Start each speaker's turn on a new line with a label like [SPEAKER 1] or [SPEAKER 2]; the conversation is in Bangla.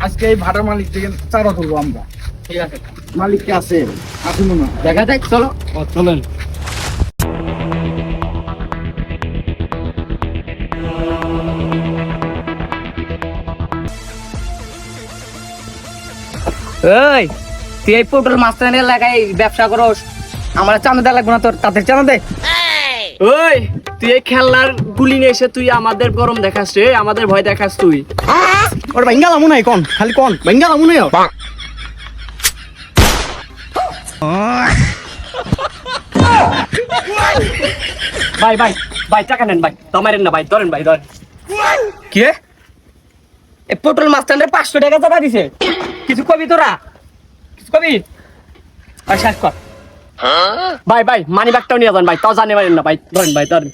[SPEAKER 1] আজকে এই ভাড়া মালিক থেকে চাঁদা তুলবো আমরা।
[SPEAKER 2] ঠিক আছে,
[SPEAKER 1] মালিককে আছে আসুন না,
[SPEAKER 2] দেখা যাক, চলো।
[SPEAKER 1] চলেন।
[SPEAKER 2] এই তুই এই পটল মাস্টারের এলাকায় ব্যবসা করস, আমার চাঁদা দেওয়া লাগবে না তোর, তাদের চাঁদা দে।
[SPEAKER 3] ওই তুই এই খেলনার গুলি নিয়ে এসে তুই আমাদের গরম দেখাস রে, আমাদের ভয় দেখাস তুই।
[SPEAKER 1] ওর ভাঙ্গা লামু নাই কোন, খালি কোন ভাঙ্গা লামু নাই।
[SPEAKER 3] ভাই ভাই ভাই টাকা নেন ভাই, তোমারেন না ভাই, ধরেন ভাই ধরেন।
[SPEAKER 2] কে এই পটল মাস্টারের 500 টাকা চাঁদা দিছে? কিছু কবি তোরা, কিছু কবি? আর শেষ কর।
[SPEAKER 3] ভাই ভাই মানি ব্যাগটাও নিয়ে যান ভাই, তাও জানে পারেন না ভাই, ধরেন ভাই ধরেন।